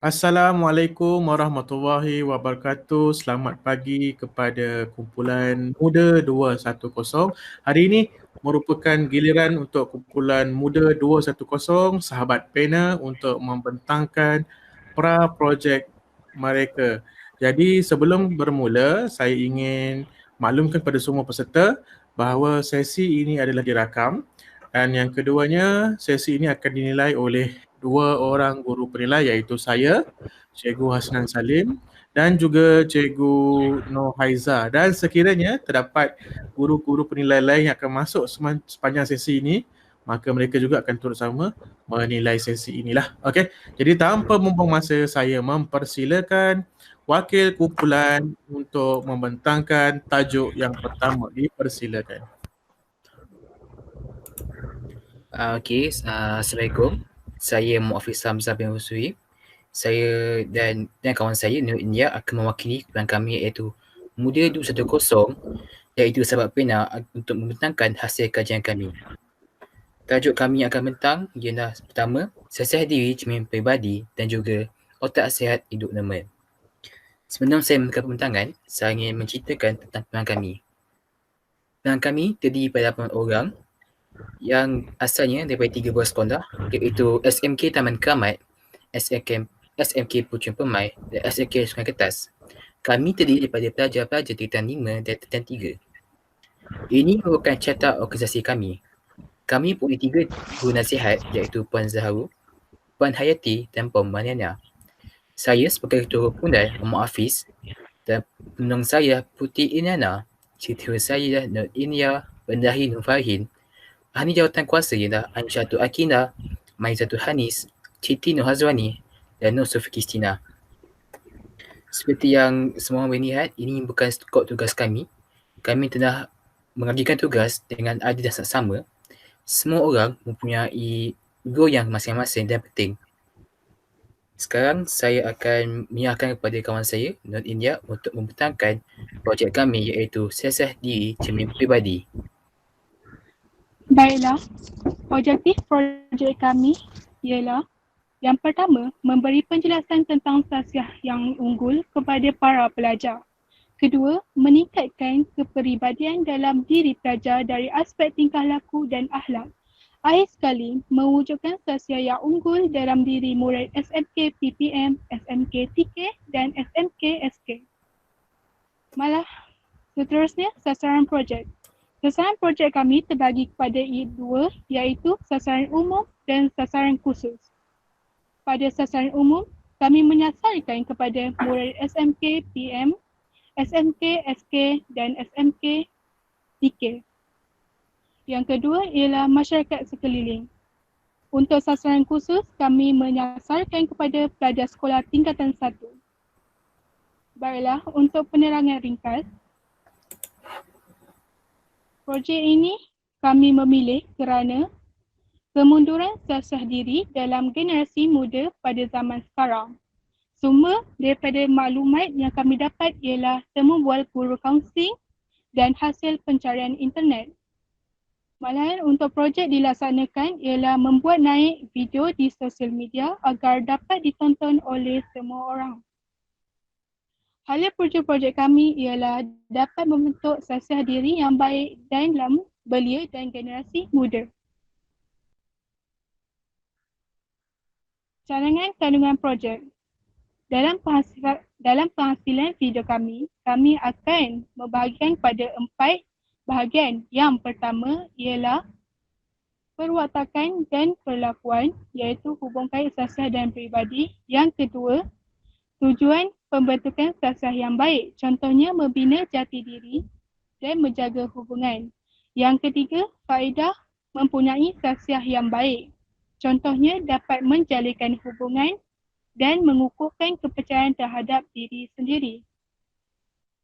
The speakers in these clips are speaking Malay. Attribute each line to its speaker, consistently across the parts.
Speaker 1: Assalamualaikum warahmatullahi wabarakatuh. Selamat pagi kepada kumpulan Muda 210. Hari ini merupakan giliran untuk kumpulan Muda 210 sahabat pena untuk membentangkan projek mereka. Jadi sebelum bermula, saya ingin maklumkan kepada semua peserta bahawa sesi ini adalah dirakam dan yang keduanya, sesi ini akan dinilai oleh dua orang guru penilai iaitu saya, Cikgu Hasnan Salim dan juga Cikgu Noh Haiza. Dan sekiranya terdapat guru-guru penilai lain yang akan masuk sepanjang sesi ini, maka mereka juga akan turut sama menilai sesi inilah. Okey. Jadi tanpa membuang masa, saya mempersilakan wakil kumpulan untuk membentangkan tajuk yang pertama. Dipersilakan.
Speaker 2: Assalamualaikum. Saya Muafiz Hamzah bin Husui. Saya dan kawan saya Nur India akan mewakili kumpulan kami iaitu Muda 210 iaitu sahabat pena untuk membentangkan hasil kajian kami. Tajuk kami akan bentang ialah pertama, sesiah diri cermin peribadi dan juga otak sihat hidup normal. Sebelum saya memulakan pembentangan, saya ingin menceritakan tentang kumpulan kami. Kumpulan kami terdiri pada 8 orang yang asalnya daripada 3 buah sekolah iaitu SMK Taman Keramat, SMK Puchun Permai dan SMK Sungai Kertas. Kami terdiri daripada pelajar-pelajar tingkatan 5 dan tingkatan 3. Ini merupakan carta organisasi kami. Kami punya 3 guru nasihat iaitu Puan Zaharu, Puan Hayati dan Puan Mariana. Saya sebagai ketua kumpulan Muhammad Hafiz dan penolong saya Putih Iniana. Cerita saya Nur Inia, Bendahi Nur Fahin. Ahli jawatan kuasa ialah Ansyatul Akina, Maizatul Hanis, Siti Nur Hazwani dan Nur Sufi Kristina. Seperti yang semua orang lihat, ini bukan skop tugas kami. Kami telah mengajukan tugas dengan adil dan sama. Semua orang mempunyai role yang masing-masing dan penting. Sekarang saya akan menyerahkan kepada kawan saya, Nur India, untuk membentangkan projek kami iaitu Siasah Diri Cermin Peribadi.
Speaker 3: Baiklah, objektif projek kami ialah yang pertama, memberi penjelasan tentang tasiah yang unggul kepada para pelajar. Kedua, meningkatkan kepribadian dalam diri pelajar dari aspek tingkah laku dan akhlak. Akhir sekali, mewujudkan tasiah yang unggul dalam diri murid SMK PPM, SMK TK dan SMK SK. Malah, seterusnya sasaran projek. Sasaran projek kami terbagi kepada dua iaitu sasaran umum dan sasaran khusus. Pada sasaran umum, kami menyasarkan kepada murid SMK PM, SMK SK dan SMK TK. Yang kedua ialah masyarakat sekeliling. Untuk sasaran khusus, kami menyasarkan kepada pelajar sekolah tingkatan 1. Baiklah, untuk penerangan ringkas, projek ini kami memilih kerana kemunduran siasah diri dalam generasi muda pada zaman sekarang. Sumber daripada maklumat yang kami dapat ialah temu bual guru kaunseling dan hasil pencarian internet. Malahan untuk projek dilaksanakan ialah membuat naik video di sosial media agar dapat ditonton oleh semua orang. Hala projek-projek kami ialah dapat membentuk siasah diri yang baik dalam belia dan generasi muda. Cadangan kandungan projek. Dalam penghasilan video kami akan membahagikan pada 4 bahagian. Yang pertama ialah perwatakan dan perlakuan iaitu hubung kait siasah dan peribadi. Yang kedua, tujuan pembentukan siasah yang baik, contohnya membina jati diri dan menjaga hubungan. Yang ketiga, faedah mempunyai siasah yang baik, contohnya dapat menjalinkan hubungan dan mengukuhkan kepercayaan terhadap diri sendiri.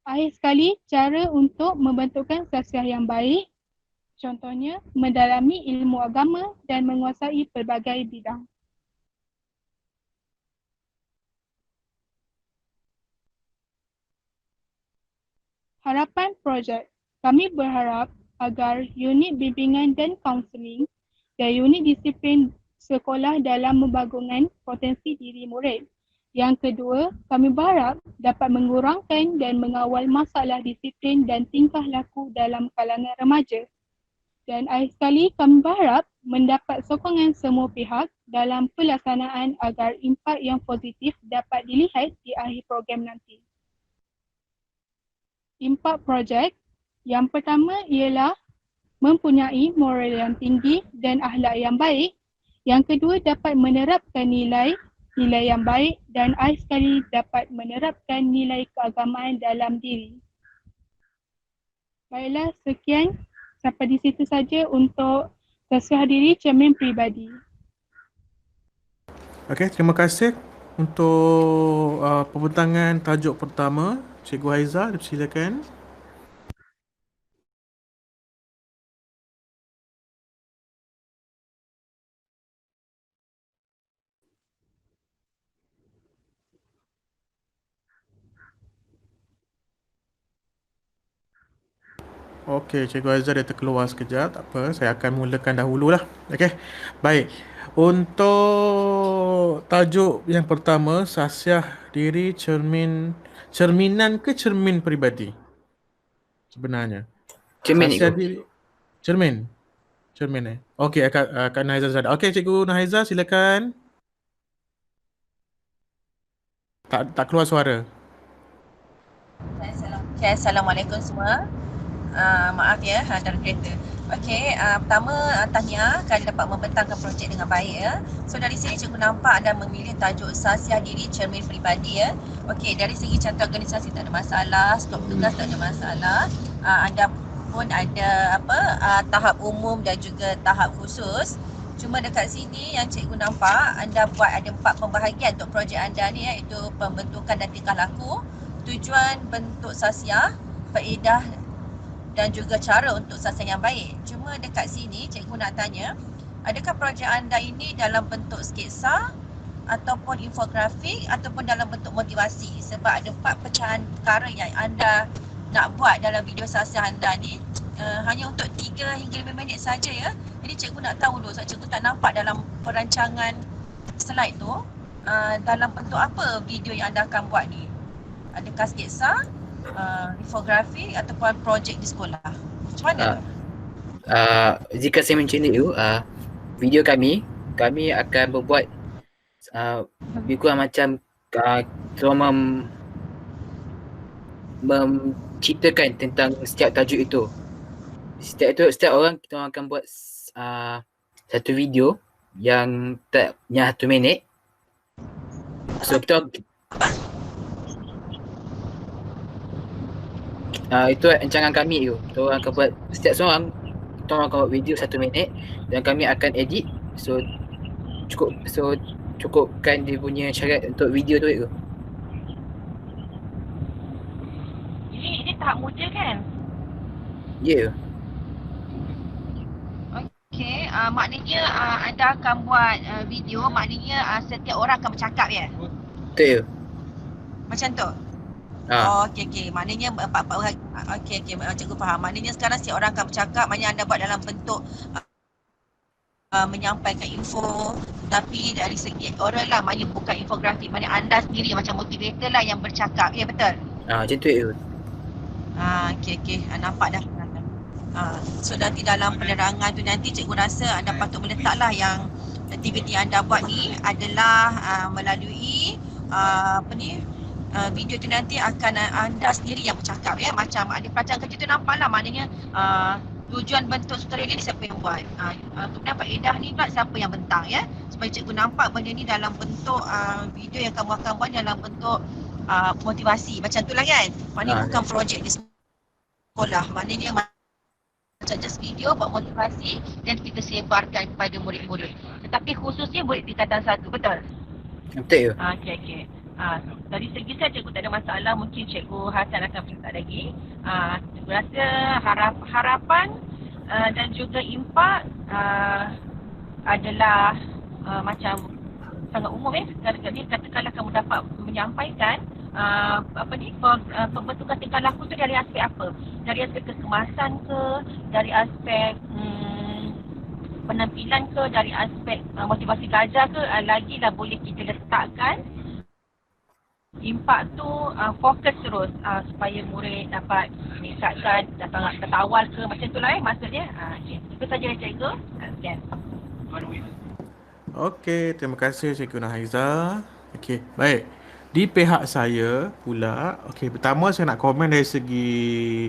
Speaker 3: Akhir sekali, cara untuk membentukkan siasah yang baik, contohnya mendalami ilmu agama dan menguasai pelbagai bidang. Harapan projek. Kami berharap agar unit bimbingan dan kaunseling dan unit disiplin sekolah dalam membangunkan potensi diri murid Yang kedua, kami berharap dapat mengurangkan dan mengawal masalah disiplin dan tingkah laku dalam kalangan remaja. Dan akhir sekali, kami berharap mendapat sokongan semua pihak dalam pelaksanaan agar impak yang positif dapat dilihat di akhir program nanti. Impak projek yang pertama ialah mempunyai moral yang tinggi dan akhlak yang baik. Yang kedua, dapat menerapkan nilai yang baik dan akhir sekali dapat menerapkan nilai keagamaan dalam diri. Baiklah, sekian. Sampai di situ saja untuk tasiah diri cermin peribadi.
Speaker 1: Okey, terima kasih untuk pembentangan tajuk pertama. Cikgu Haiza, silakan. Okey, Cikgu Haiza dia terkeluar sekejap. Tak apa, saya akan mulakan dahululah. Okey, baik. Untuk tajuk yang pertama, sasiah diri cerminan ke cermin peribadi? Sebenarnya.
Speaker 2: Cermin
Speaker 1: Sasiah
Speaker 2: itu.
Speaker 1: diri, cermin Okey, Kak Naiza Zada. Okey, Cikgu Naiza, silakan. Tak keluar suara.
Speaker 4: Okay, Assalamualaikum semua. Maaf ya, dalam kereta. Okey, pertama tahniah kerana dapat membentangkan projek dengan baik ya. So dari sini cikgu nampak anda memilih tajuk sasiah diri cermin peribadi ya. Okey, dari segi contoh organisasi tak ada masalah, skop tugas tak ada masalah. Anda pun ada tahap umum dan juga tahap khusus. Cuma dekat sini yang cikgu nampak anda buat ada 4 pembahagian untuk projek anda ni iaitu pembentukan dan tingkah laku, tujuan bentuk sasiah, faedah dan juga cara untuk sasiah yang baik. Cuma dekat sini cikgu nak tanya, adakah projek anda ini dalam bentuk sketsa ataupun infografik ataupun dalam bentuk motivasi? Sebab ada 4 pecahan perkara yang anda nak buat dalam video sasiah anda ni hanya untuk 3 hingga 5 minit saja ya. Jadi cikgu nak tahu dulu, sebab cikgu tak nampak dalam perancangan slide tu dalam bentuk apa video yang anda akan buat ni. Adakah sketsa, infografi ataupun projek di sekolah? Macam mana?
Speaker 2: Jika saya macam ni video kami akan berbuat lebih kurang macam menceritakan tentang setiap tajuk itu. Setiap orang kita akan buat satu video yang 1 minit. So kita itu rancangan kami tu. Kita orang akan buat setiap seorang kita orang akan buat video 1 minit dan kami akan edit. So cukupkan dia punya syarat untuk video tu.
Speaker 4: Ini tahap muda kan?
Speaker 2: Ya. Yeah.
Speaker 4: Okey, maknanya anda akan buat video, maknanya setiap orang akan bercakap ya?
Speaker 2: Betul.
Speaker 4: Macam tu? Okey. Maknanya okey, cikgu faham. Maknanya sekarang setiap orang akan bercakap, maknanya anda buat dalam bentuk menyampaikan info, tapi dari segi oral lah, maknanya bukan infografi. Maknanya anda sendiri macam motivator lah yang bercakap. Ya betul?
Speaker 2: Macam tu ya.
Speaker 4: Okey. Nampak dah. So nanti dalam penerangan tu nanti cikgu rasa anda patut meletaklah yang aktiviti anda buat ni adalah melalui video tu nanti akan anda sendiri yang bercakap ya. Macam ada pelajaran kecil tu nampaklah, maknanya tujuan bentuk sutera ni siapa yang buat, kemudian faedah ni pula siapa yang bentang ya. Supaya cikgu nampak benda ni dalam bentuk video yang kamu akan buat dalam bentuk motivasi. Macam tu lah kan. Maknanya bukan projek di sekolah. Maknanya macam just video buat motivasi dan kita sebarkan kepada murid-murid. Tetapi khususnya murid tingkatan 1, betul?
Speaker 2: Betul.
Speaker 4: Okey. Dari segi saya cikgu tak ada masalah, mungkin cikgu Hasan akan minta lagi. Cikgu rasa harapan dan juga impak adalah macam sangat umum ya. Katakanlah kamu dapat menyampaikan pembentukan tingkah laku tu dari aspek apa? Dari aspek kekemasan ke, dari aspek penampilan ke, dari aspek motivasi belajar ke, lagilah boleh kita letakkan impak tu fokus terus supaya murid dapat meningkatkan datang awal ke macam tu lah maksudnya. Okay. Itu saja cikgu. Sekian.
Speaker 1: Okey, terima kasih Cikgu Nahaiza. Okey, baik. Di pihak saya pula, okey, pertama saya nak komen dari segi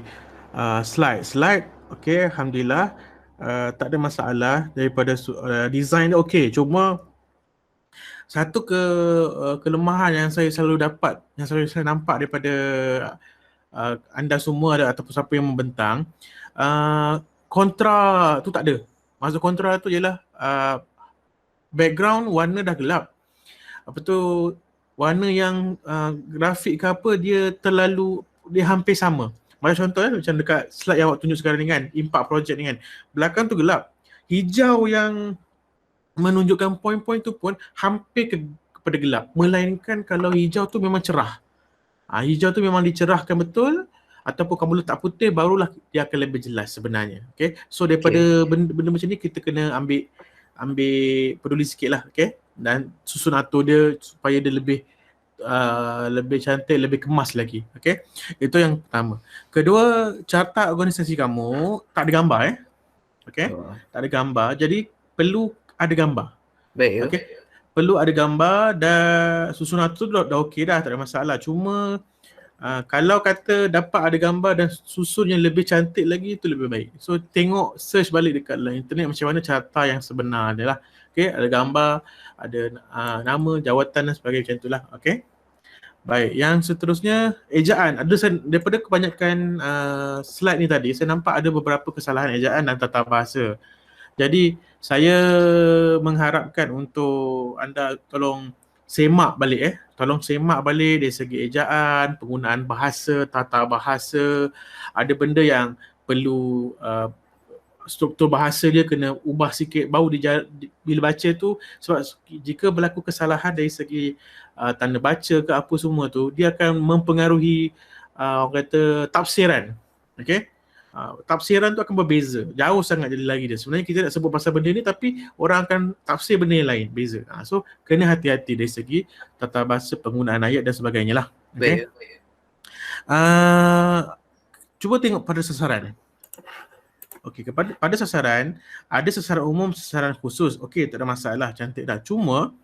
Speaker 1: slide. Slide, okey, alhamdulillah, tak ada masalah daripada design dia okey. Cuma satu kelemahan yang saya selalu dapat, yang selalu saya nampak daripada anda semua ataupun siapa yang membentang, kontra tu tak ada. Maksud kontra tu ialah background warna dah gelap. Apa tu, warna yang grafik ke apa dia hampir sama. Macam contoh macam dekat slide yang awak tunjuk sekarang ni kan, impact project ni kan. Belakang tu gelap. Hijau yang menunjukkan poin-poin tu pun hampir kepada gelap. Melainkan kalau hijau tu memang cerah. Hijau tu memang dicerahkan betul, ataupun kamu letak putih barulah dia akan lebih jelas sebenarnya. Okay. So daripada benda macam ni kita kena ambil peduli sikit lah. Okay. Dan susun atur dia supaya dia lebih cantik, lebih kemas lagi. Okay. Itu yang pertama. Kedua, carta organisasi kamu tak ada gambar Okay. Tak ada gambar. Jadi perlu ada gambar.
Speaker 2: Baik.
Speaker 1: Okay. Perlu ada gambar dan susun atur dah okey dah, tak ada masalah. Cuma kalau kata dapat ada gambar dan susun yang lebih cantik lagi, itu lebih baik. So tengok, search balik dekat internet macam mana carta yang sebenar dia lah. Okay, ada gambar, ada nama, jawatan dan sebagainya macam itulah. Okay. Baik, yang seterusnya ejaan. Daripada kebanyakan slide ni tadi, saya nampak ada beberapa kesalahan ejaan dan tata bahasa. Jadi saya mengharapkan untuk anda tolong semak balik Tolong semak balik dari segi ejaan, penggunaan bahasa, tata bahasa. Ada benda yang perlu struktur bahasa dia kena ubah sikit baru bila baca tu, sebab jika berlaku kesalahan dari segi tanda baca ke apa semua tu, dia akan mempengaruhi orang kata tafsiran. Okey. Tafsiran tu akan berbeza, jauh sangat jadi lagi dia. Sebenarnya kita nak sebut pasal benda ni tapi orang akan tafsir benda yang lain, beza. So kena hati-hati dari segi tata bahasa, penggunaan ayat dan sebagainya lah. Okay? Cuba tengok pada sasaran. Okey, pada sasaran ada sasaran umum, sasaran khusus. Okey, tak ada masalah, cantik dah. Cuma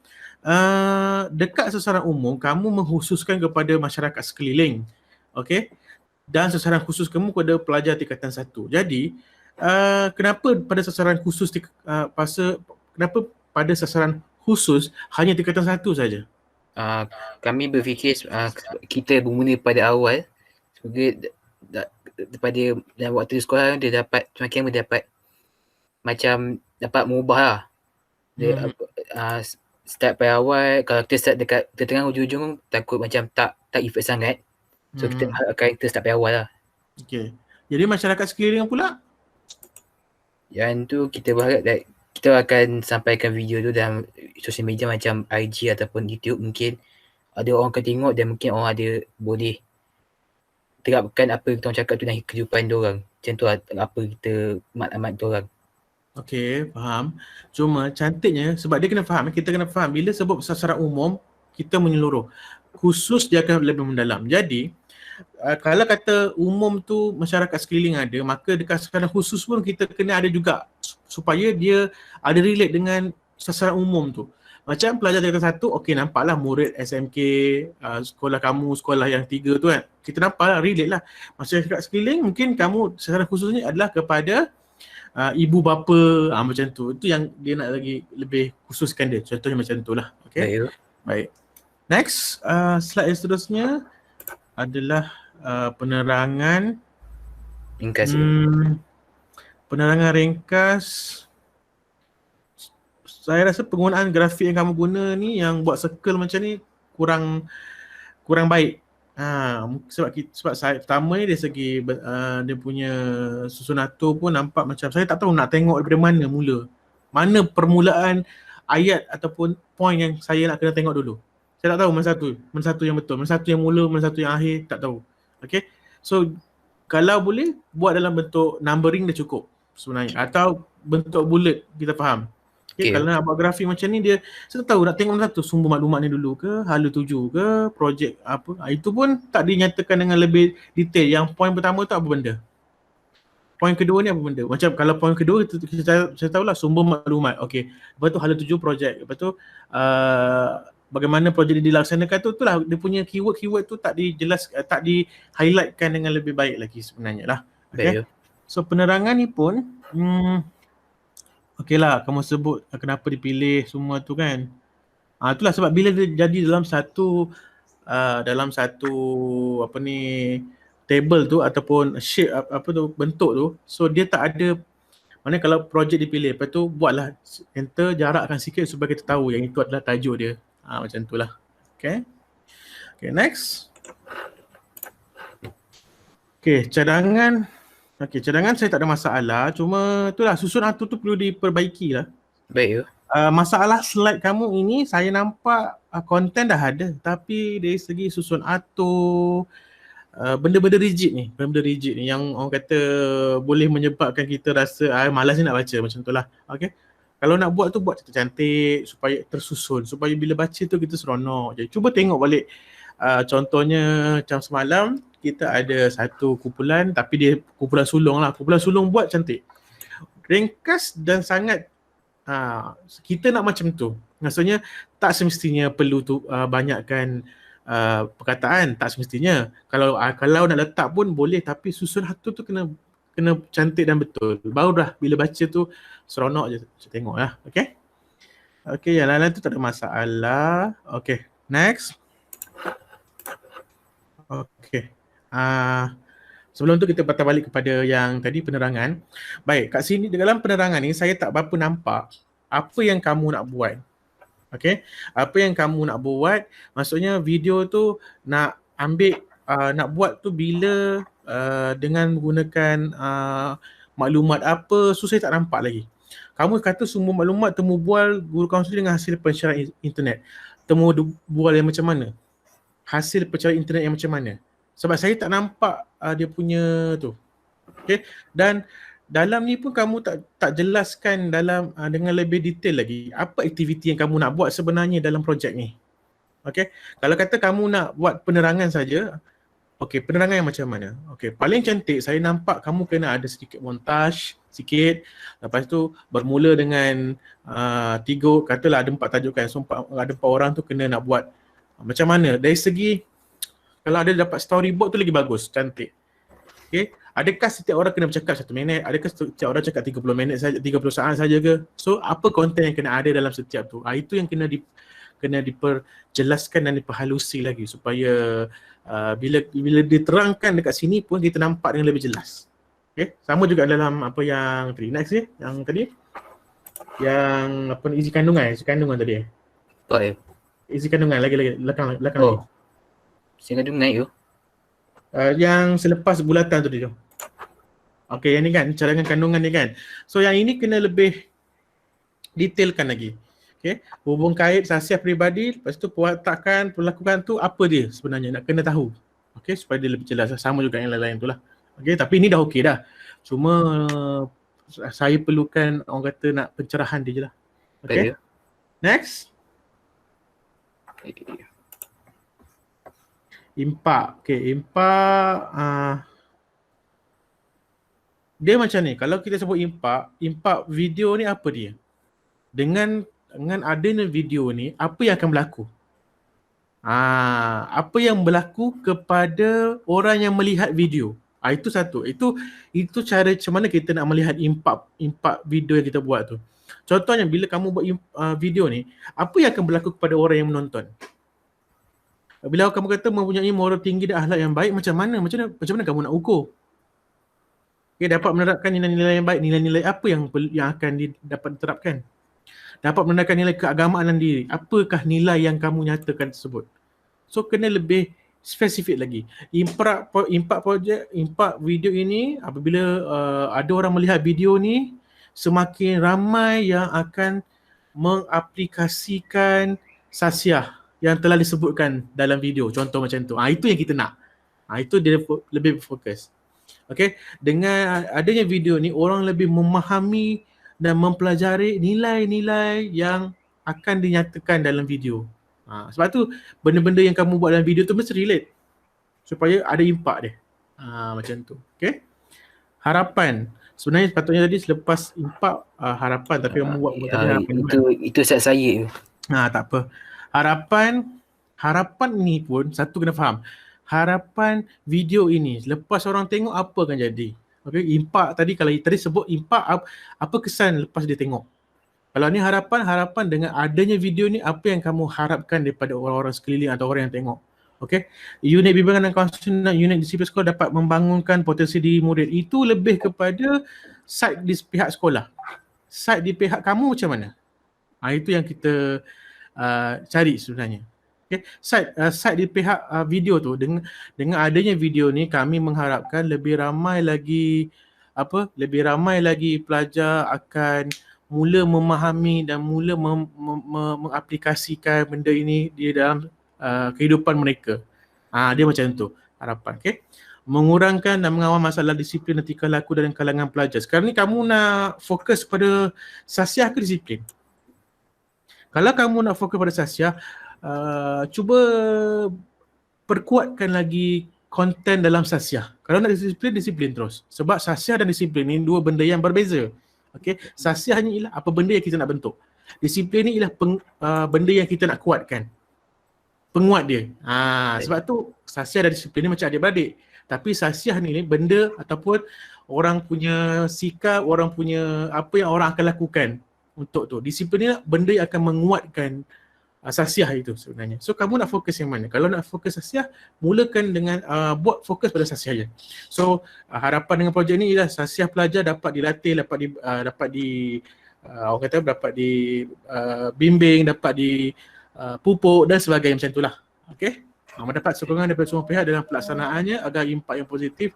Speaker 1: dekat sasaran umum kamu mengkhususkan kepada masyarakat sekeliling. Okey. Dan sasaran khusus kamu kepada pelajar tingkatan 1. Jadi, kenapa pada sasaran khusus kenapa pada sasaran khusus hanya tingkatan 1 saja?
Speaker 2: Kami berfikir kita bermula pada awal sebagai daripada dalam waktu sekolah dia dapat semakin mendapat macam dapat mengubah lah. Start pada awal, kalau kita start dekat tengah hujung-hujung takut macam tak efek sangat. So kita akan start pada awal lah.
Speaker 1: Okay. Jadi masyarakat sekeliling pula?
Speaker 2: Yang tu kita berharap kita akan sampaikan video tu dalam sosial media macam IG ataupun YouTube. Mungkin ada orang akan tengok dan mungkin orang ada boleh terapkan apa kita orang cakap tu dalam kehidupan diorang. Macam tu apa kita maklumat diorang.
Speaker 1: Okay, faham. Cuma cantiknya sebab dia kena faham, kita kena faham bila sebut sasaran umum kita menyeluruh. Khusus dia akan lebih mendalam. Jadi kalau kata umum tu masyarakat sekeliling ada, maka dekat sasaran khusus pun kita kena ada juga supaya dia ada relate dengan sasaran umum tu. Macam pelajar tingkatan 1, okey nampaklah murid SMK, sekolah kamu, sekolah yang 3 tu kan. Kita nampaklah relate lah. Masyarakat sekeliling mungkin kamu sasaran khususnya adalah kepada ibu bapa, macam tu. Itu yang dia nak lagi lebih khususkan dia. Contohnya macam tu lah. Okay. Baik. Next, slide yang seterusnya adalah penerangan
Speaker 2: ringkas.
Speaker 1: Penerangan ringkas. Saya rasa penggunaan grafik yang kamu guna ni, yang buat circle macam ni kurang baik. Sebab saya pertama ni dari segi dia punya susun atur pun nampak macam saya tak tahu nak tengok daripada mana mula. Mana permulaan ayat ataupun point yang saya nak kena tengok dulu. Saya tak tahu mana satu yang betul, mana satu yang mula, mana satu yang akhir, tak tahu. Okay. So kalau boleh buat dalam bentuk numbering dah cukup sebenarnya, atau bentuk bullet kita faham. Okay,
Speaker 2: Okay.
Speaker 1: kalau nak buat grafik macam ni dia saya tahu nak tengok satu sumber maklumat ni dulu ke, hala tuju ke, projek apa. Itu pun tak dinyatakan dengan lebih detail. Yang poin pertama tu apa benda? Poin kedua ni apa benda? Macam kalau poin kedua saya tahulah sumber maklumat. Okey. Lepas tu hala tuju projek. Lepas tu bagaimana projek dia dilaksanakan tu itulah dia punya keyword tu tak tak di highlightkan dengan lebih baik lagi sebenarnya lah.
Speaker 2: Baik.
Speaker 1: Okay. So penerangan ni pun okey lah, kamu sebut kenapa dipilih semua tu kan. Itulah sebab bila dia jadi dalam satu apa ni table tu ataupun shape apa tu bentuk tu, so dia tak ada, maknanya kalau projek dipilih lepas tu buatlah enter, jarakkan sikit supaya kita tahu yang itu adalah tajuk dia. Macam tu lah. Okay. Okay, next. Okay, cadangan. Okay, cadangan saya tak ada masalah. Cuma itulah susun atur tu perlu diperbaiki lah.
Speaker 2: Baik.
Speaker 1: Masalah slide kamu ini saya nampak konten dah ada tapi dari segi susun atur benda-benda rigid ni yang orang kata boleh menyebabkan kita rasa malas ni nak baca macam tu lah. Okay. Kalau nak buat tu buat cantik supaya tersusun, supaya bila baca tu kita seronok. Jadi cuba tengok balik contohnya macam semalam kita ada satu kumpulan tapi dia kumpulan sulung lah. Kumpulan sulung buat cantik, ringkas dan sangat kita nak macam tu. Maksudnya tak semestinya perlu tu banyakkan perkataan, tak semestinya. Kalau nak letak pun boleh tapi susun hatu tu kena cantik dan betul. Baru dah bila baca tu seronok je tengok lah. Okay. Okay, yang lain-lain tu tak ada masalah. Okay, next. Okay. Sebelum tu kita patah balik kepada yang tadi penerangan. Baik, kat sini dalam penerangan ni saya tak berapa nampak apa yang kamu nak buat. Okay, apa yang kamu nak buat, maksudnya video tu nak ambil, nak buat tu bila dengan menggunakan maklumat apa, so saya tak nampak lagi. Kamu kata sumber maklumat temu bual guru kaunseling dengan hasil pencarian internet. Temu bual yang macam mana? Hasil pencarian internet yang macam mana? Sebab saya tak nampak dia punya tu. Okay. Dan dalam ni pun kamu tak jelaskan dalam dengan lebih detail lagi apa aktiviti yang kamu nak buat sebenarnya dalam projek ni. Okay. Kalau kata kamu nak buat penerangan saja, okay, penerangan yang macam mana? Okay, paling cantik saya nampak kamu kena ada sedikit montaj sikit. Lepas tu bermula dengan katalah ada 4 tajukan. So ada 4 orang tu kena nak buat macam mana dari segi. Kalau ada dapat storyboard tu lagi bagus, cantik. Okay. Adakah setiap orang kena bercakap 1 minit? Adakah setiap orang cakap 30 minit saja, 30 saat saja ke? So apa konten yang kena ada dalam setiap tu? Itu yang kena diperjelaskan dan diperhalusi lagi supaya bila diterangkan dekat sini pun kita nampak dengan lebih jelas. Okay. Sama juga dalam apa yang tadi. Next ni, yang tadi. Yang apa ni, isi kandungan tadi.
Speaker 2: Baik.
Speaker 1: Isi kandungan lagi belakang lagi.
Speaker 2: Isi kandungan tu.
Speaker 1: Yang selepas bulatan tu dia. Okay, yang ni kan, cadangan kandungan ni kan. So yang ini kena lebih detailkan lagi. Okay, hubung kait sasiah peribadi, lepas tu perlakukan tu apa dia sebenarnya, nak kena tahu. Okay, supaya dia lebih jelas. Sama juga yang lain-lain tu lah. Okay, tapi ini dah okey dah. Cuma saya perlukan orang kata nak pencerahan dia je lah. Okay, next. Impak. Okay, impak dia macam ni. Kalau kita sebut impak video ni apa dia? Dengan adanya video ni, apa yang akan berlaku? Apa yang berlaku kepada orang yang melihat video? Itu satu. Itu cara macam mana kita nak melihat impak video yang kita buat tu. Contohnya bila kamu buat video ni, apa yang akan berlaku kepada orang yang menonton? Bila kamu kata mempunyai moral tinggi dan akhlak yang baik, macam mana kamu nak ukur? Okay, dapat menerapkan nilai-nilai yang baik, nilai-nilai apa yang akan dapat diterapkan? Dapat menerapkan nilai keagamaan dan diri. Apakah nilai yang kamu nyatakan tersebut? So kena lebih spesifik lagi. Impak video ini, apabila ada orang melihat video ni, semakin ramai yang akan mengaplikasikan sasiah yang telah disebutkan dalam video. Contoh macam tu. Itu yang kita nak. Itu dia lebih fokus. Okay, dengan adanya video ni, orang lebih memahami dan mempelajari nilai-nilai yang akan dinyatakan dalam video. Sebab tu benda-benda yang kamu buat dalam video tu mesti relate supaya ada impak dia. Macam tu. Okay. Harapan. Sebenarnya sepatutnya tadi selepas impak harapan, tapi kamu buat tadi harapan.
Speaker 2: Itu set saya tu.
Speaker 1: Tak apa. Harapan ni pun satu kena faham. Harapan video ini lepas orang tengok apa akan jadi. Okay, impak tadi, kalau tadi sebut impak, apa kesan lepas dia tengok. Kalau ni harapan dengan adanya video ni, apa yang kamu harapkan daripada orang-orang sekeliling atau orang yang tengok. Okay, unit bimbingan dan kaunseling dan unit disiplin sekolah dapat membangunkan potensi diri murid. Itu lebih kepada side di pihak sekolah. Side di pihak kamu macam mana? Itu yang kita cari sebenarnya. Okay. Side di pihak video tu, dengan adanya video ni, kami mengharapkan lebih ramai lagi pelajar akan mula memahami dan mula mengaplikasikan benda ini di dalam kehidupan mereka. Dia macam tu harapan. Okay. Mengurangkan dan mengawal masalah disiplin dan tingkah laku dalam kalangan pelajar. Sekarang ni kamu nak fokus pada sasiah ke disiplin? Kalau kamu nak fokus pada sasiah, cuba perkuatkan lagi konten dalam sasiah. Kalau nak disiplin terus. Sebab sasiah dan disiplin ni dua benda yang berbeza. Okay. Sasiah ni ialah apa benda yang kita nak bentuk. Disiplin ni ialah benda yang kita nak kuatkan. Penguat dia. Sebab tu sasiah dan disiplin ni macam adik-beradik. Tapi sasiah ni benda ataupun orang punya sikap, orang punya apa yang orang akan lakukan untuk tu. Disiplin ni benda yang akan menguatkan sasiah itu sebenarnya. So kamu nak fokus yang mana? Kalau nak fokus sasiah, mulakan dengan buat fokus pada sasiah je. So harapan dengan projek ni ialah sasiah pelajar dapat dilatih, dapat dibimbing, dapat dipupuk dan sebagainya macam itulah. Okey. Mendapat sokongan daripada semua pihak dalam pelaksanaannya agar impak yang positif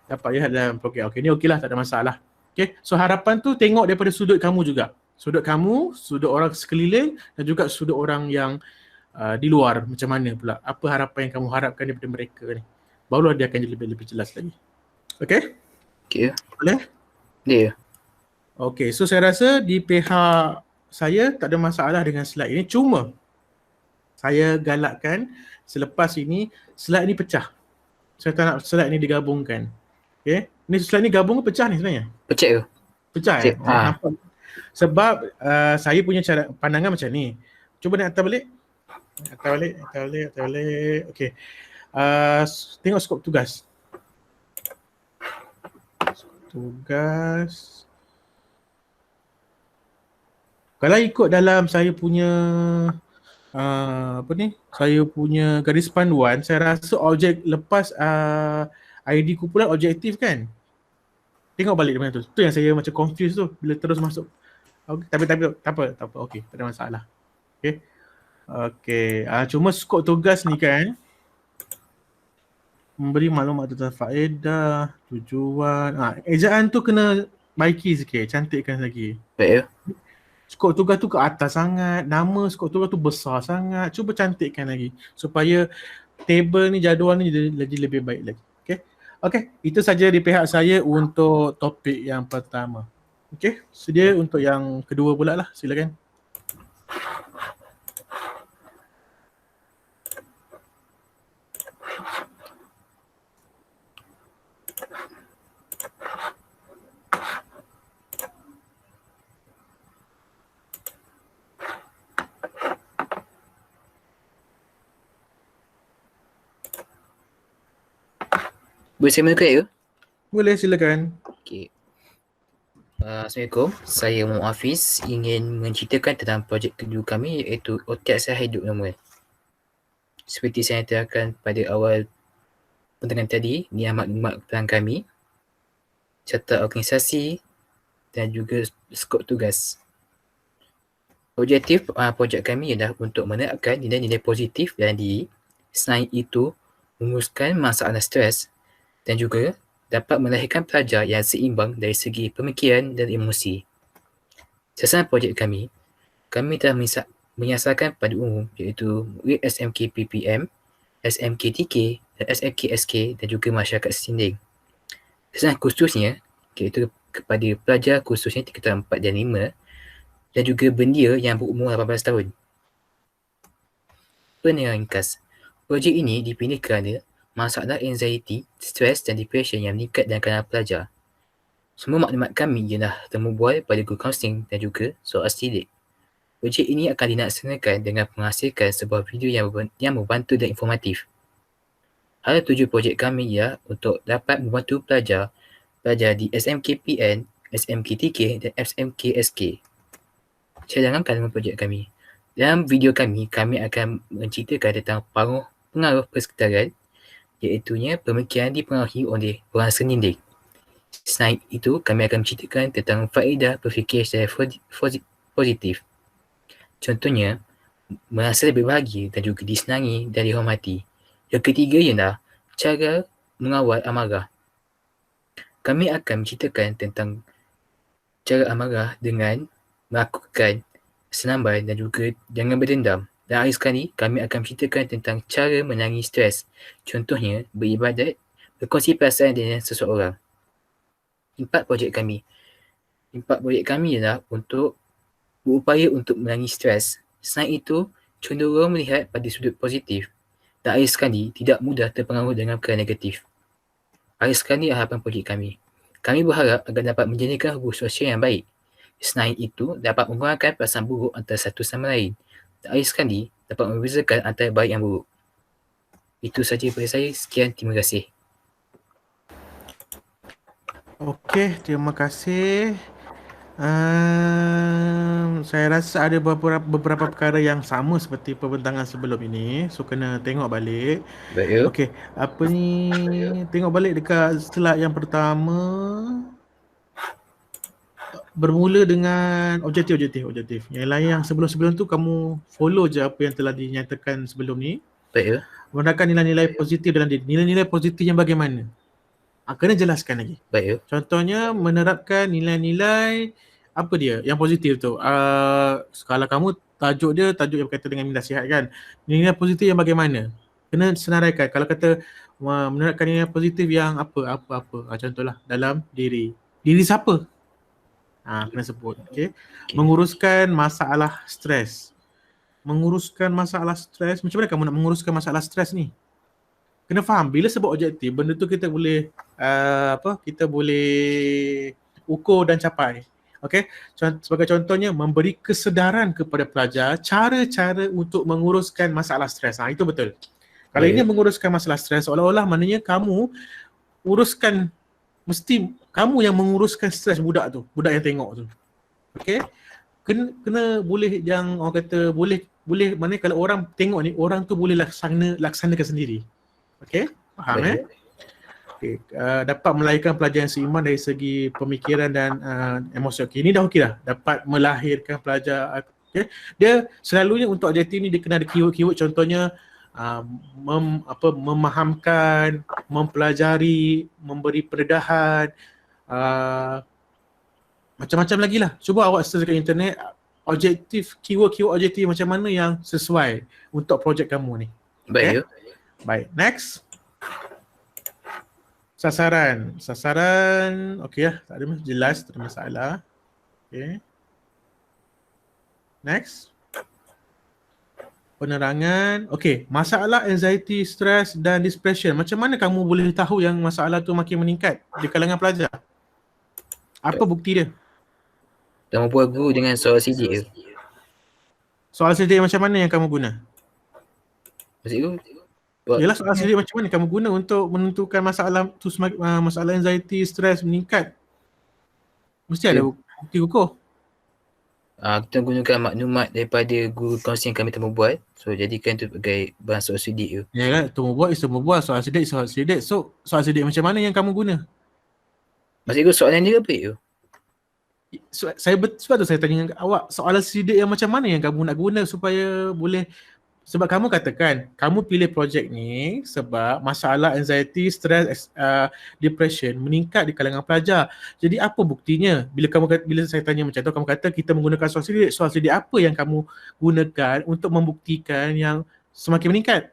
Speaker 1: dapat lihat dalam program. Okey, ni okeylah, tak ada masalah. Okey. So harapan tu tengok daripada sudut kamu juga. Sudut kamu, sudut orang sekeliling dan juga sudut orang yang di luar, macam mana pula, apa harapan yang kamu harapkan daripada mereka ni. Barulah dia akan jadi lebih jelas lagi. Okay?
Speaker 2: Okay.
Speaker 1: Boleh?
Speaker 2: Ya.
Speaker 1: Okay, so saya rasa di pihak saya tak ada masalah dengan slide ini. Cuma saya galakkan selepas ini, slide ni pecah. Saya tak nak slide ni digabungkan. Okay? Ni slide ni gabung ke pecah ni sebenarnya?
Speaker 2: Pecah ke?
Speaker 1: Pecah ya? Nampak? Sebab saya punya cara pandangan macam ni. Cuba nak atas balik. Okey. Tengok skop tugas. Kalau ikut dalam saya punya saya punya garis panduan, saya rasa objek lepas ID kumpulan objektif kan. Tengok balik macam tu. Tu yang saya macam confused tu bila terus masuk. Okay, tapi tak apa. Okey, tak ada masalah. Okey. Cuma skop tugas ni kan memberi maklumat tentang faedah, tujuan. Ejaan tu kena baiki sikit, cantikkan lagi.
Speaker 2: Baik ya.
Speaker 1: Skop tugas tu ke atas sangat, nama skop tugas tu besar sangat. Cuba cantikkan lagi supaya table ni, jadual ni jadi lebih baik lagi. Okey, itu saja di pihak saya untuk topik yang pertama. Okey, sedia untuk yang kedua pula lah, silakan.
Speaker 2: Boleh saya mulakan ke?
Speaker 1: Boleh, silakan.
Speaker 2: Okey. Assalamualaikum. Saya Muhammad Hafiz ingin menceritakan tentang projek kedua kami iaitu Otak Saya Hidup Normal. Seperti saya nyatakan pada awal pentengan tadi, ni maklumat pelan kami, serta organisasi dan juga skop tugas. Objektif projek kami adalah untuk menerapkan nilai-nilai positif dalam diri. Selain itu, menguruskan masalah stres dan juga dapat melahirkan pelajar yang seimbang dari segi pemikiran dan emosi. Sasaran projek kami telah menyasarkan pada umum iaitu murid SMK PPM, SMK TK dan SMK SK dan juga masyarakat setinding. Sasaran khususnya iaitu kepada pelajar khususnya tingkatan 4 dan 5 dan juga bendia yang berumur 18 tahun. Penerangan ringkas. Projek ini dipilih kerana masalah anxiety, stres dan depression yang meningkat dalam kalangan pelajar. Semua maklumat kami ialah temu bual pada guru kaunseling dan juga soal sidik. Projek ini akan dilaksanakan dengan menghasilkan sebuah video yang membantu dan informatif. Hal tuju projek kami ialah untuk dapat membantu pelajar di SMKPN, SMKTK dan SMKSK. Cadangan kandungan projek kami. Dalam video kami akan menceritakan tentang pengaruh persekitaran, iaitunya pemikiran dipengaruhi oleh orang sekeliling. Selain itu, kami akan menceritakan tentang faedah berfikir secara positif. Contohnya, merasa lebih bahagia dan juga disenangi dan dihormati. Yang ketiga ialah cara mengawal amarah. Kami akan menceritakan tentang cara amarah dengan melakukan senambai dan juga jangan berdendam. Dan akhir sekali, kami akan menceritakan tentang cara menangani stres. Contohnya, beribadat, berkongsi perasaan dengan seseorang. Empat projek kami ialah untuk berupaya untuk menangani stres. Selain itu, cenderung melihat pada sudut positif. Dan akhir sekali, tidak mudah terpengaruh dengan perkara negatif. Akhir sekali, harapan projek kami. Kami berharap agar dapat menjadikan hubungan sosial yang baik. Selain itu, dapat mengurangkan perasaan buruk antara satu sama lain. Dan akhir sekali, dapat membezakan antara baik dan buruk. Itu saja daripada saya. Sekian, terima kasih.
Speaker 1: Okey, terima kasih. Saya rasa ada beberapa perkara yang sama seperti pembentangan sebelum ini. So, kena tengok balik.
Speaker 2: Baik ya.
Speaker 1: Okey, apa ni? Tengok balik dekat slide yang pertama. Bermula dengan objektif. Yang lain yang sebelum-sebelum tu kamu follow je apa yang telah dinyatakan sebelum ni.
Speaker 2: Baik ya.
Speaker 1: Menggunakan nilai-nilai positif dalam diri. Nilai-nilai positif yang bagaimana? Kena jelaskan lagi.
Speaker 2: Baik ya.
Speaker 1: Contohnya menerapkan nilai-nilai apa dia yang positif tu. Kalau kamu tajuk yang berkaitan dengan nasihat kan. Nilai positif yang bagaimana? Kena senaraikan. Kalau kata menerapkan nilai positif yang apa. Contohlah dalam diri. Diri siapa? Kena sebut. Okay. Menguruskan masalah stres. Macam mana kamu nak menguruskan masalah stres ni? Kena faham bila sebut objektif, benda tu kita boleh kita boleh ukur dan capai. Okey, sebagai contohnya memberi kesedaran kepada pelajar cara-cara untuk menguruskan masalah stres. Itu betul. Kalau ini menguruskan masalah stres, seolah-olah maknanya kamu uruskan, mesti kamu yang menguruskan stres budak yang tengok tu. Okey, kena boleh yang orang kata boleh maknanya kalau orang tengok ni, orang tu boleh laksanakan sendiri. Okey, faham Okay. Dapat melahirkan pelajar yang seimbang dari segi pemikiran dan emosi. Okey, ini dah okey dah. Dapat melahirkan pelajar. Okay. Dia selalunya untuk objektif ni dia kena ada keyword-keyword, contohnya memahamkan, mempelajari, memberi pendedahan, macam-macam lagi lah. Cuba awak search kat internet objektif, keyword objektif macam mana yang sesuai untuk projek kamu ni.
Speaker 2: Baik ya.
Speaker 1: Baik, next. Sasaran, okey lah, tak ada jelas, tak ada masalah. Okey. Next. Penerangan. Okey, masalah anxiety, stress dan depression. Macam mana kamu boleh tahu yang masalah tu makin meningkat di kalangan pelajar? Apa bukti dia?
Speaker 2: Temu bual guru dengan soal sidik je.
Speaker 1: Soal sidik macam mana yang kamu guna?
Speaker 2: Maksud tu?
Speaker 1: Yalah, soal sidik macam mana kamu guna untuk menentukan masalah tu, masalah anxiety, stress meningkat? Mesti ada bukti kukuh.
Speaker 2: Kita gunakan maklumat daripada guru kaunseling kami temu bual. So jadikan tu sebagai bahan soal sidik tu.
Speaker 1: Ya kan, temu bual, soal sidik. So soal sidik macam mana yang kamu guna?
Speaker 2: Maksud tu soalan dia apa tu?
Speaker 1: Sebab tu saya tanya awak, soalan sidik yang macam mana yang kamu nak guna supaya boleh. Sebab kamu katakan, kamu pilih projek ni sebab masalah anxiety, stress, depression meningkat di kalangan pelajar. Jadi apa buktinya? Bila saya tanya macam tu, kamu kata kita menggunakan soal sidik. Soal sidik apa yang kamu gunakan untuk membuktikan yang semakin meningkat?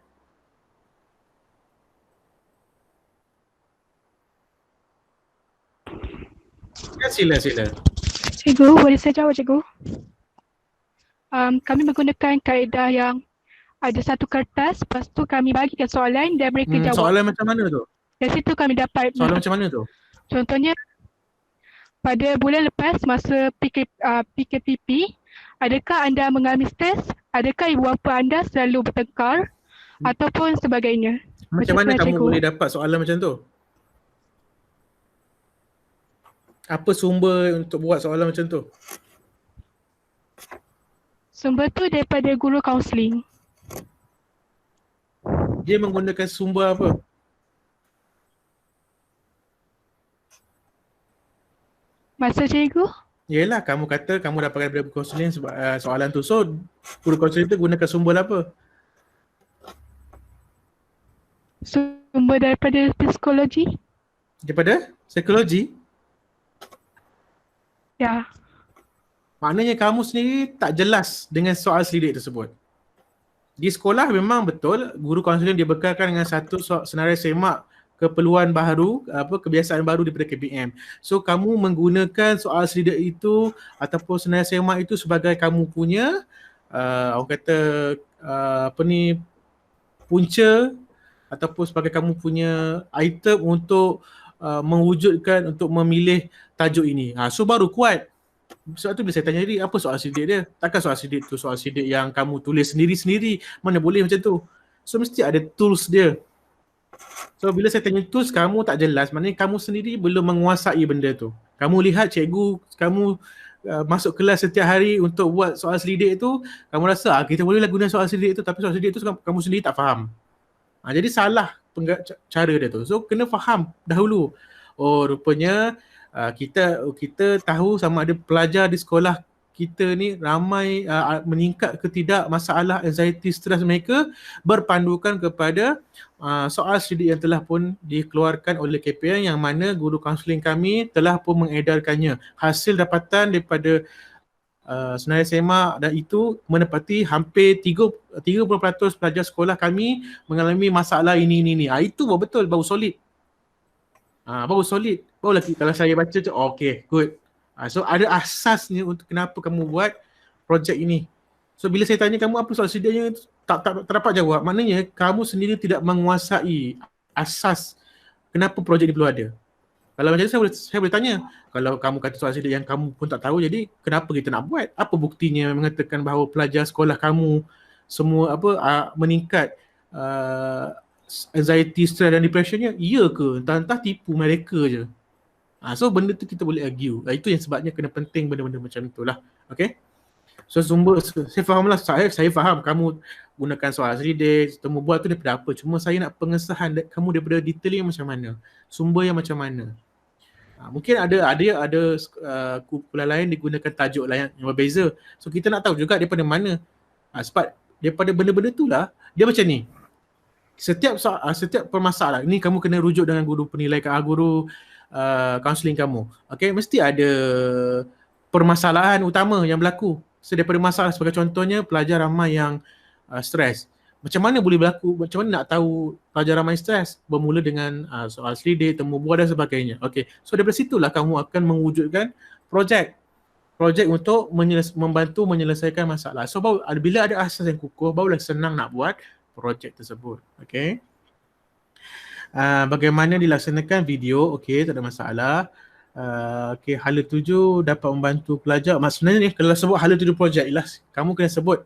Speaker 1: Ya, sila.
Speaker 3: Cikgu, boleh saya jawab cikgu? Kami menggunakan kaedah yang ada satu kertas, lepas tu kami bagikan soalan dan mereka jawab.
Speaker 1: Soalan macam mana tu?
Speaker 3: Dari situ kami dapat
Speaker 1: Soalan macam mana tu?
Speaker 3: contohnya pada bulan lepas masa PKPP, adakah anda mengalami stres? Adakah ibu bapa anda selalu bertengkar? Ataupun sebagainya.
Speaker 1: Macam mana kamu
Speaker 3: cikgu
Speaker 1: boleh dapat soalan macam tu? Apa sumber untuk buat soalan macam tu?
Speaker 3: Sumber tu daripada guru kaunseling.
Speaker 1: Dia menggunakan sumber apa?
Speaker 3: Masa cikgu?
Speaker 1: Yelah, kamu kata kamu dapatkan daripada guru kaunseling soalan tu. So, guru kaunseling tu gunakan sumber apa?
Speaker 3: Sumber daripada psikologi?
Speaker 1: Daripada psikologi?
Speaker 3: Ya.
Speaker 1: Maknanya kamu sendiri tak jelas dengan soal selidik tersebut. Di sekolah memang betul guru kaunseling dibekalkan dengan satu senarai semak keperluan baru, kebiasaan baru daripada KPM. So kamu menggunakan soal selidik itu ataupun senarai semak itu sebagai kamu punya orang kata punca ataupun sebagai kamu punya item untuk mewujudkan, untuk memilih tajuk ini. So baru kuat. Sebab tu bila saya tanya tadi, apa soal sidik dia? Takkan soal sidik tu soal sidik yang kamu tulis sendiri-sendiri. Mana boleh macam tu? So mesti ada tools dia. So bila saya tanya tools, kamu tak jelas, maknanya kamu sendiri belum menguasai benda tu. Kamu lihat cikgu, kamu masuk kelas setiap hari untuk buat soal selidik tu, kamu rasa kita bolehlah guna soal selidik tu, tapi soal selidik tu kamu sendiri tak faham. Jadi salah cara dia tu. So kena faham dahulu. Oh rupanya kita tahu sama ada pelajar di sekolah kita ni ramai meningkat ke tidak masalah anxiety, stres mereka berpandukan kepada soal selidik yang telah pun dikeluarkan oleh KPM yang mana guru kaunseling kami telah pun mengedarkannya. Hasil dapatan daripada senarai semak dan itu menepati hampir 30% pelajar sekolah kami mengalami masalah ini. Itu betul, baru solid. Baru solid. Baru lagi kalau saya baca tu, okay, good. So ada asasnya untuk kenapa kamu buat projek ini. So bila saya tanya kamu apa soal selidik tak dapat jawab, maknanya kamu sendiri tidak menguasai asas kenapa projek ini perlu ada. Kalau macam tu saya boleh tanya, kalau kamu kata soal selidik yang kamu pun tak tahu, jadi kenapa kita nak buat? Apa buktinya mengatakan bahawa pelajar sekolah kamu semua meningkat anxiety, stress dan depressionnya? Ya ke? Entah tipu mereka je. So benda tu kita boleh argue. Itu yang sebabnya kena penting benda-benda macam tu lah. Okay? So sumber, saya faham lah, saya faham kamu gunakan soal selidik, temu buat tu daripada apa. Cuma saya nak pengesahan kamu daripada detailing macam mana, sumber yang macam mana. Mungkin ada kumpulan lain digunakan tajuk lain yang berbeza. So kita nak tahu juga daripada mana. Sebab daripada benda-benda tu lah, dia macam ni. Setiap permasalahan ni kamu kena rujuk dengan guru penilai, guru kaunseling kamu. Okay, mesti ada permasalahan utama yang berlaku. So daripada masalah, sebagai contohnya pelajar ramai yang stres. Macam mana boleh berlaku, macam mana nak tahu pelajar ramai stres? Bermula dengan soal selidik, temu bual dan sebagainya. Okay, so daripada situlah kamu akan mewujudkan projek untuk membantu menyelesaikan masalah. So bila ada asas yang kukuh, barulah senang nak buat projek tersebut. Okay. Bagaimana dilaksanakan video? Okay, tak ada masalah. Okay, hala 7 dapat membantu pelajar. Maksudnya ni kalau sebut hala 7 projek lah, kamu kena sebut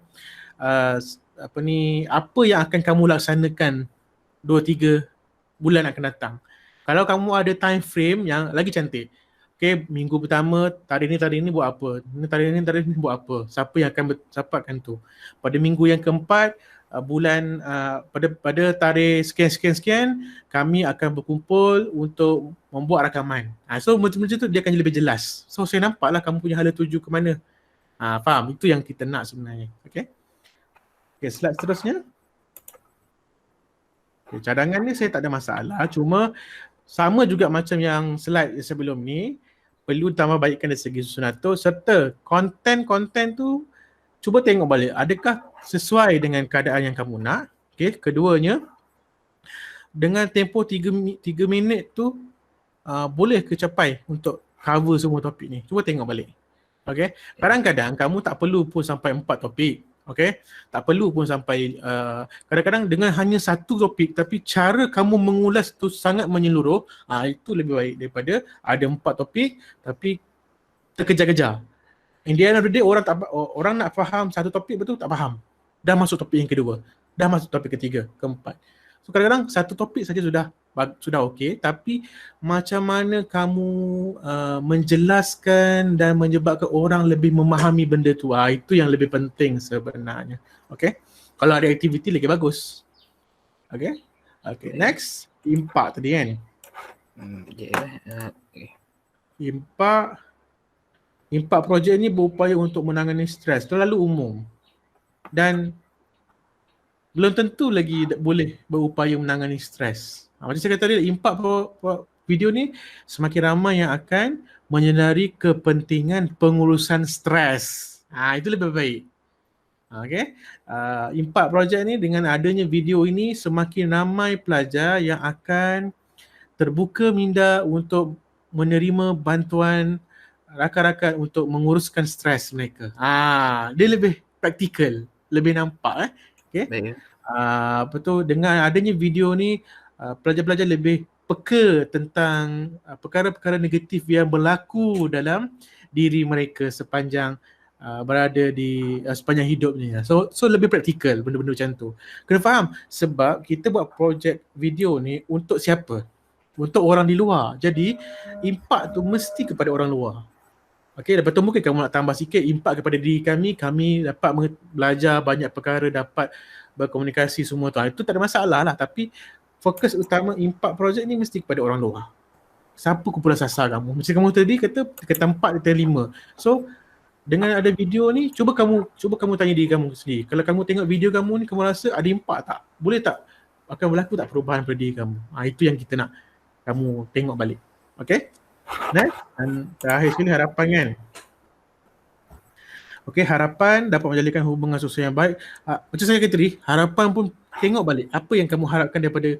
Speaker 1: apa yang akan kamu laksanakan 2-3 bulan akan datang. Kalau kamu ada time frame yang lagi cantik. Okay, minggu pertama tarikh ni buat apa? Tarikh ni buat apa? Siapa yang akan dapatkan tu? Pada minggu yang keempat, bulan pada tarikh sekian kami akan berkumpul untuk membuat rakaman. So macam tu dia akan lebih jelas. So saya nampaklah kamu punya hala 7 ke mana. Faham? Itu yang kita nak sebenarnya. Okay, slide seterusnya. Okay, cadangan ni saya tak ada masalah. Cuma sama juga macam yang slide sebelum ni, perlu tambah baikkan dari segi susunan tu, serta konten tu cuba tengok balik, adakah sesuai dengan keadaan yang kamu nak. Okay, keduanya, dengan tempoh 3 minit tu boleh ke capai untuk cover semua topik ni. Cuba tengok balik. Okay. Kadang-kadang kamu tak perlu pun sampai 4 topik. Okay. Tak perlu pun sampai kadang-kadang dengan hanya satu topik tapi cara kamu mengulas tu sangat menyeluruh, itu lebih baik daripada ada 4 topik tapi terkejar-kejar. In the end of the day, orang nak faham satu topik betul tak faham. Dah masuk topik yang kedua, dah masuk topik ketiga, keempat. So kadang-kadang satu topik saja sudah okey, tapi macam mana kamu menjelaskan dan menyebabkan orang lebih memahami benda tu, itu yang lebih penting sebenarnya. Okey. Kalau ada aktiviti lagi bagus. Okey. Okey, next, impak tadi kan. Impak projek ni berupaya untuk menangani stres, terlalu umum. Dan belum tentu lagi boleh berupaya menangani stres. Macam saya kata tadi, impak video ni semakin ramai yang akan menyedari kepentingan pengurusan stres. Itu lebih baik. Okay. Impak projek ni dengan adanya video ini semakin ramai pelajar yang akan terbuka minda untuk menerima bantuan rakan-rakan untuk menguruskan stres mereka. Dia lebih praktikal, lebih nampak. Okay. Betul, dengan adanya video ni pelajar-pelajar lebih peka tentang perkara-perkara negatif yang berlaku dalam diri mereka sepanjang berada di sepanjang hidup ni. So lebih praktikal benda-benda macam tu. Kena faham sebab kita buat projek video ni untuk siapa? Untuk orang di luar. Jadi impak tu mesti kepada orang luar. Okey, lepas tu mungkin kamu nak tambah sikit impak kepada diri kami dapat belajar banyak perkara, dapat berkomunikasi semua tu. Itu tak ada masalah lah, tapi fokus utama impak projek ni mesti kepada orang luar. Siapa kumpulan sasar kamu? Macam kamu tadi kata ke tempat, ke 5. So dengan ada video ni, cuba kamu tanya diri kamu sendiri. Kalau kamu tengok video kamu ni, kamu rasa ada impak tak? Boleh tak? Akan berlaku tak perubahan pada diri kamu? Itu yang kita nak kamu tengok balik. Okay? Next, dan terakhir sekali harapan kan. Okey, harapan dapat menjalinkan hubungan sosial yang baik. Macam saya kata tadi, harapan pun tengok balik apa yang kamu harapkan daripada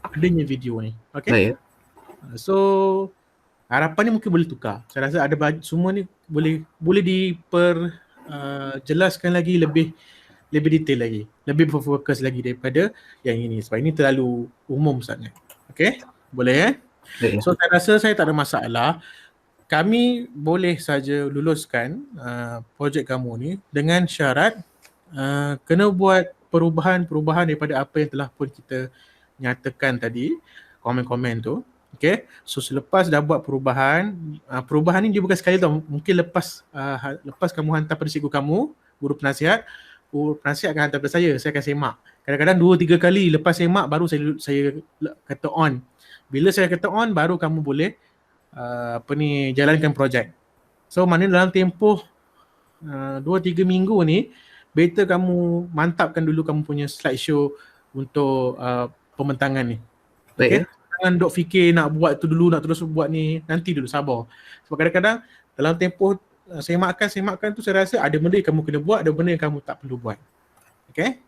Speaker 1: adanya video ni. Okey. So harapan ni mungkin boleh tukar. Saya rasa ada semua ni boleh jelaskan lagi lebih detail lagi, lebih berfokus lagi daripada yang ini sebab ini terlalu umum sangat. Okey, boleh So saya rasa saya tak ada masalah. Kami boleh saja luluskan projek kamu ni dengan syarat kena buat perubahan daripada apa yang telah pun kita nyatakan tadi, komen-komen tu. Okay, so selepas dah buat perubahan ni dia bukan sekali tau, mungkin lepas kamu hantar pada cikgu kamu, guru penasihat akan hantar pada saya akan semak. Kadang-kadang 2-3 kali lepas semak baru saya kata on. Bila saya kata on, baru kamu boleh jalankan projek. So maknanya dalam tempoh 2-3 minggu ni, better kamu mantapkan dulu kamu punya slideshow untuk pembentangan ni. Okay? Jangan dok fikir nak buat tu dulu, nak terus buat ni, nanti dulu, sabar. Sebab kadang-kadang dalam tempoh semakkan tu saya rasa ada benda yang kamu kena buat, ada benda yang kamu tak perlu buat. Okay?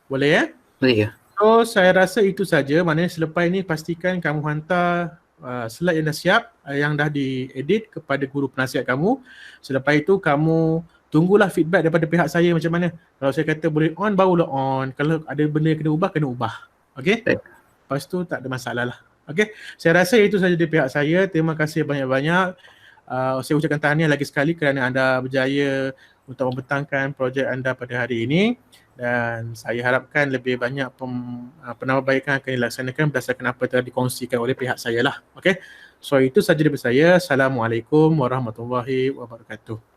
Speaker 1: Boleh
Speaker 2: Boleh.
Speaker 1: So saya rasa itu saja. Maknanya selepas ini pastikan kamu hantar slide yang dah siap, yang dah diedit kepada guru penasihat kamu. Selepas itu kamu tunggulah feedback daripada pihak saya macam mana. Kalau saya kata boleh on, barulah on. Kalau ada benda yang kena ubah. Okay? Lepas tu tak ada masalah lah. Okay? Saya rasa itu saja dari pihak saya. Terima kasih banyak-banyak. Saya ucapkan tahniah lagi sekali kerana anda berjaya untuk membentangkan projek anda pada hari ini. Dan saya harapkan lebih banyak penambahbaikan akan dilaksanakan berdasarkan apa yang telah dikongsikan oleh pihak saya lah. Okay? So itu saja dari saya. Assalamualaikum warahmatullahi wabarakatuh.